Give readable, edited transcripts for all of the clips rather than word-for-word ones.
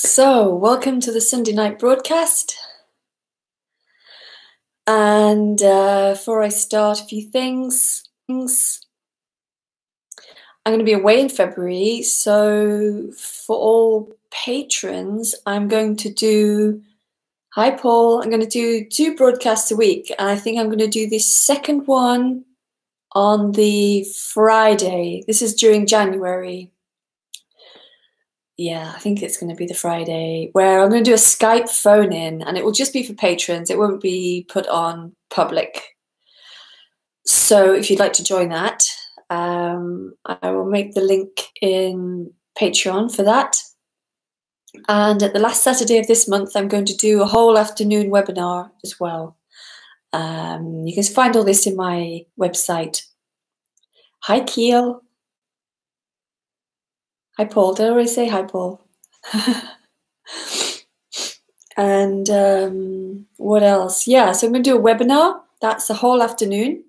So, welcome to the Sunday night broadcast. And before I start, a few things. I'm going to be away in February, so for all patrons, I'm going to do. Hi, Paul. I'm going to do 2 broadcasts a week, and I think I'm going to do the second one on the Friday. This is during January. Yeah, I think it's going to be the Friday where I'm going to do a Skype phone in, and it will just be for patrons. It won't be put on public. So if you'd like to join that, I will make the link in Patreon for that. And at the last Saturday of this month, I'm going to do a whole afternoon webinar as well. You can find all this in my website. Hi, Keel. Hi, Paul. Did I already say hi, Paul? And what else? Yeah, so I'm going to do a webinar. That's the whole afternoon.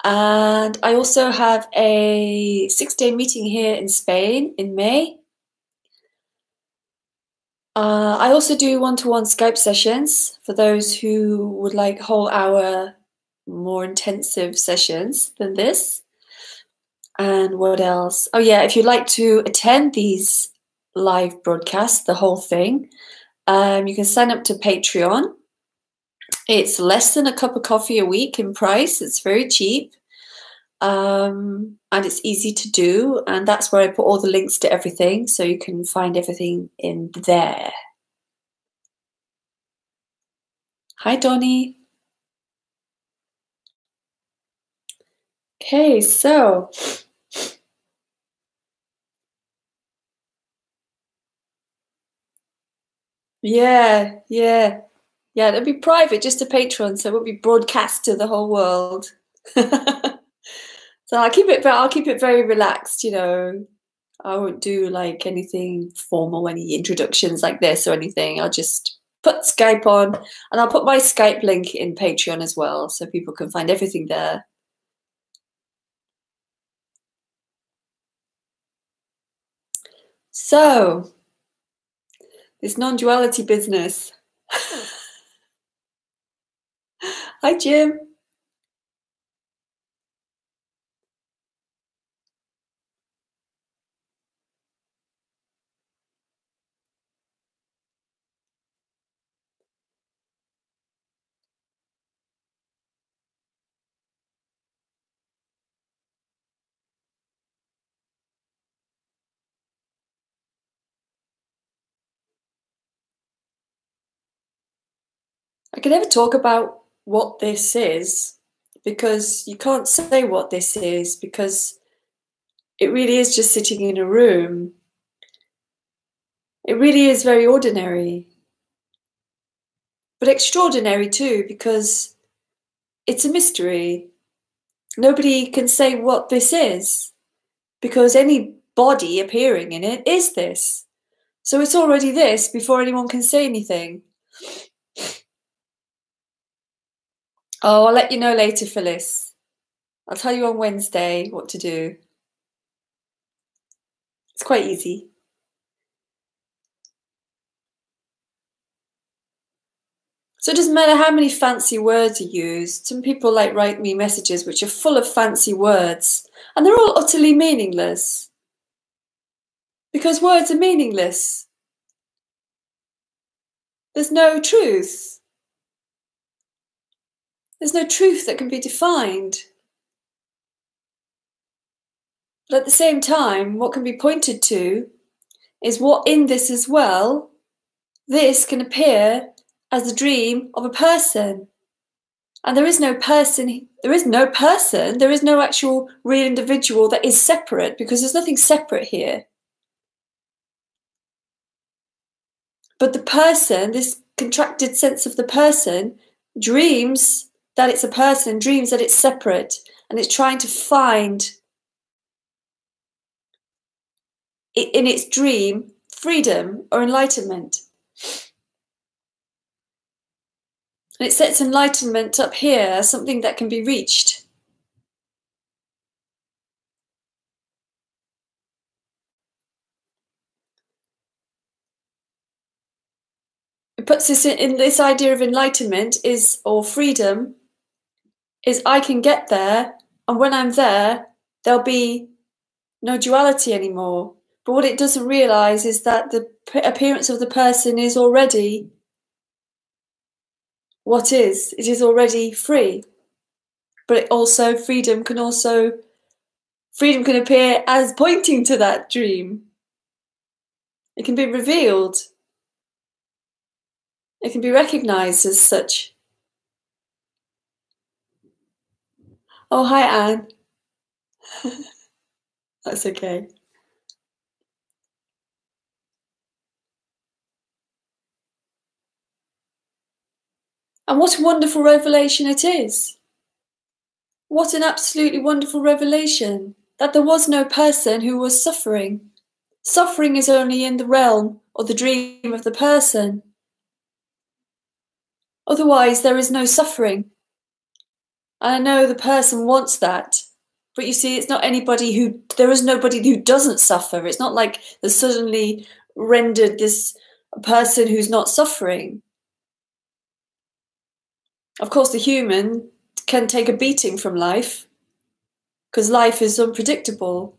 And I also have a 6-day meeting here in Spain in May. I also do one-to-one Skype sessions for those who would like whole hour more intensive sessions than this. And what else? Oh yeah, if you'd like to attend these live broadcasts, the whole thing, you can sign up to Patreon. It's less than a cup of coffee a week in price. It's very cheap. And it's easy to do. And that's where I put all the links to everything. So you can find everything in there. Hi, Donnie. Okay, so yeah, it'll be private, just a Patreon, so it won't be broadcast to the whole world. So I'll keep it very relaxed, you know. I won't do like anything formal, any introductions like this or anything. I'll just put Skype on, and I'll put my Skype link in Patreon as well, so people can find everything there. So, this non-duality business. Hi, Jim. I can never talk about what this is because you can't say what this is because it really is just sitting in a room. It really is very ordinary, but extraordinary too because it's a mystery. Nobody can say what this is because any body appearing in it is this. So it's already this before anyone can say anything. Oh, I'll let you know later, Phyllis. I'll tell you on Wednesday what to do. It's quite easy. So it doesn't matter how many fancy words are used. Some people like write me messages which are full of fancy words, and they're all utterly meaningless. Because words are meaningless. There's no truth. There's no truth that can be defined. But at the same time, what can be pointed to is what in this as well, this can appear as the dream of a person. And there is no person, there is no actual real individual that is separate because there's nothing separate here. But the person, this contracted sense of the person, dreams that it's a person, dreams that it's separate, and it's trying to find in its dream freedom or enlightenment. And it sets enlightenment up here as something that can be reached. It puts this in this idea of enlightenment is, or freedom, is I can get there, and when I'm there, there'll be no duality anymore. But what it doesn't realize is that the appearance of the person is already what is. It is already free. But it also, freedom can appear as pointing to that dream. It can be revealed. It can be recognized as such. Oh, hi, Anne. That's okay. And what a wonderful revelation it is. What an absolutely wonderful revelation, that there was no person who was suffering. Suffering is only in the realm or the dream of the person. Otherwise, there is no suffering. And I know the person wants that. But you see, it's not anybody there is nobody who doesn't suffer. It's not like there's suddenly rendered this person who's not suffering. Of course, the human can take a beating from life, because life is unpredictable.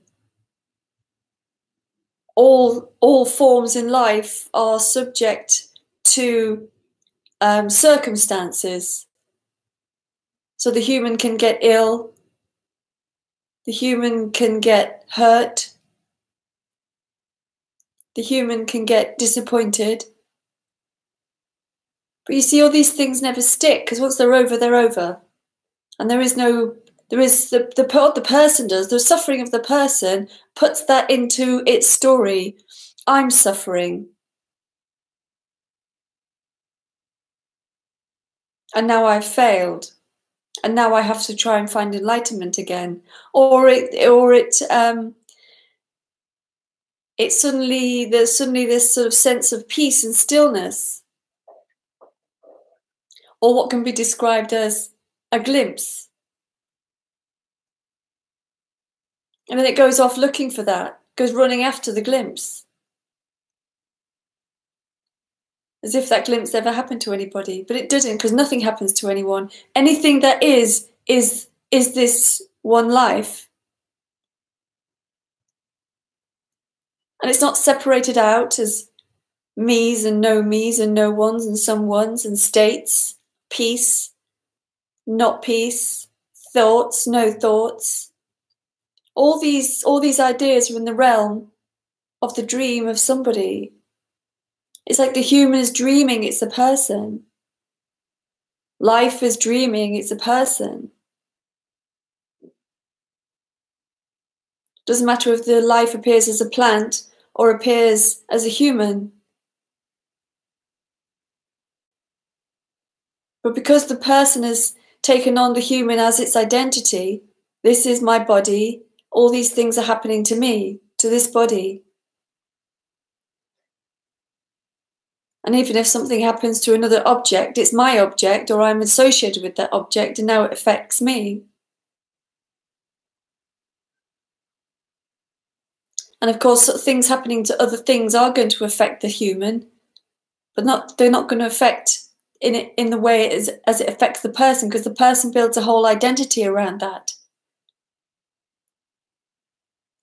All forms in life are subject to circumstances. So the human can get ill, the human can get hurt, the human can get disappointed. But you see, all these things never stick, because once they're over, they're over. And what the person does, the suffering of the person puts that into its story. I'm suffering. And now I've failed. And now I have to try and find enlightenment again. There's suddenly this sort of sense of peace and stillness. Or what can be described as a glimpse. And then it goes off looking for that, goes running after the glimpse. As if that glimpse ever happened to anybody. But it didn't, because nothing happens to anyone. Anything that is this one life. And it's not separated out as me's and no ones and some ones and states, peace, not peace, thoughts, no thoughts. All these ideas are in the realm of the dream of somebody. It's like the human is dreaming, it's a person. Life is dreaming, it's a person. Doesn't matter if the life appears as a plant or appears as a human. But because the person has taken on the human as its identity, this is my body, all these things are happening to me, to this body. And even if something happens to another object, it's my object, or I'm associated with that object, and now it affects me. And of course, things happening to other things are going to affect the human, but they're not going to affect in the way as it affects the person, because the person builds a whole identity around that.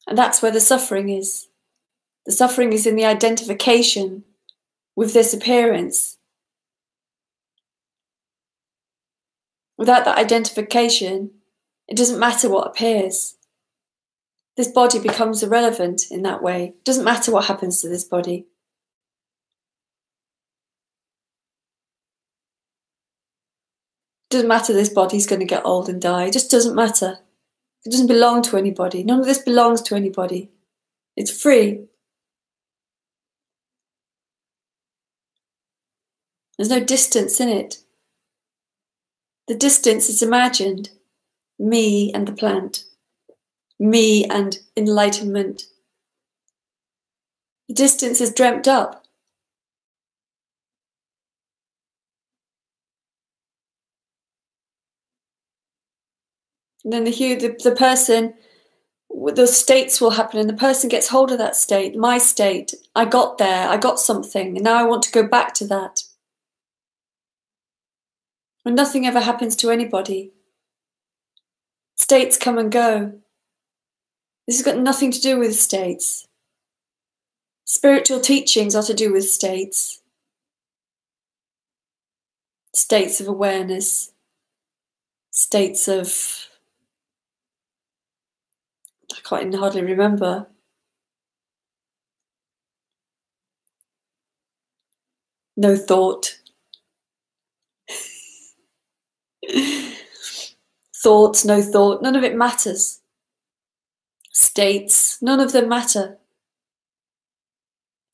And that's where the suffering is. The suffering is in the identification with this appearance. Without that identification, it doesn't matter what appears. This body becomes irrelevant in that way. It doesn't matter what happens to this body. It doesn't matter this body's going to get old and die. It just doesn't matter. It doesn't belong to anybody. None of this belongs to anybody. It's free. There's no distance in it. The distance is imagined. Me and the plant. Me and enlightenment. The distance is dreamt up. And then the person, the states will happen, and the person gets hold of that state, my state. I got there, I got something, and now I want to go back to that. when nothing ever happens to anybody. States come and go. This has got nothing to do with states. Spiritual teachings are to do with states. States of awareness. States of... I can't hardly remember. No thought. Thoughts, no thought, none of it matters. States, none of them matter.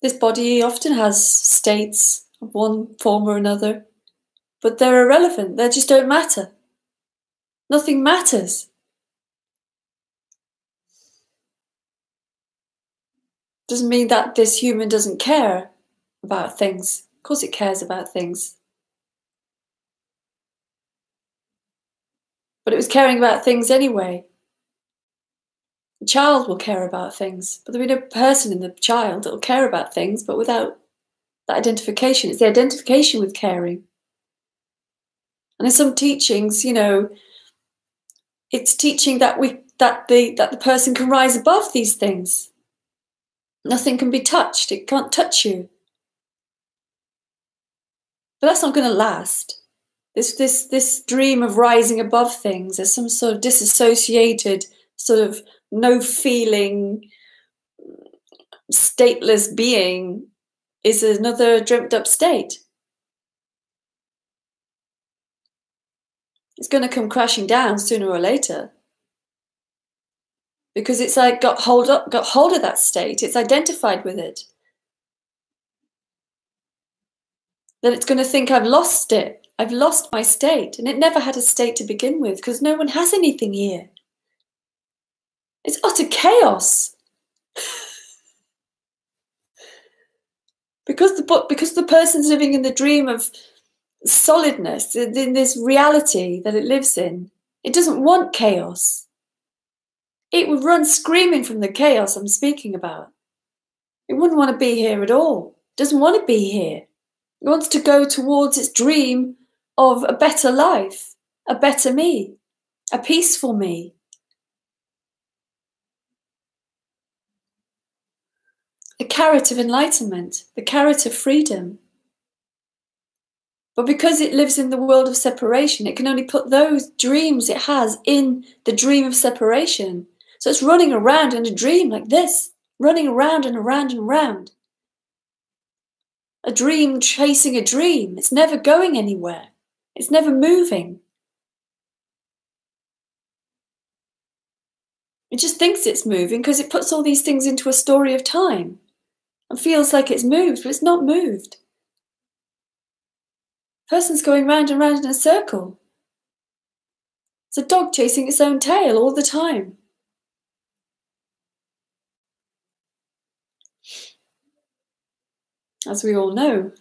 This body often has states of one form or another, but they're irrelevant, they just don't matter. Nothing matters. Doesn't mean that this human doesn't care about things. Of course it cares about things. But it was caring about things anyway. The child will care about things, but there'll be no person in the child that will care about things, but without that identification. It's the identification with caring. And in some teachings, you know, it's teaching that the person can rise above these things. Nothing can be touched. It can't touch you. But that's not going to last. This dream of rising above things as some sort of disassociated, sort of no feeling, stateless being is another dreamt up state. It's going to come crashing down sooner or later. Because it's like got hold of that state. It's identified with it. Then it's going to think, I've lost it. I've lost my state. And it never had a state to begin with, because no one has anything here. It's utter chaos. Because the person's living in the dream of solidness, in this reality that it lives in, it doesn't want chaos. It would run screaming from the chaos I'm speaking about. It wouldn't want to be here at all. It doesn't want to be here. It wants to go towards its dream of a better life, a better me, a peaceful me. The carrot of enlightenment, the carrot of freedom. But because it lives in the world of separation, it can only put those dreams it has in the dream of separation. So it's running around in a dream like this, running around and around and around. A dream chasing a dream. It's never going anywhere. It's never moving. It just thinks it's moving because it puts all these things into a story of time and feels like it's moved, but it's not moved. Person's going round and round in a circle. It's a dog chasing its own tail all the time. As we all know.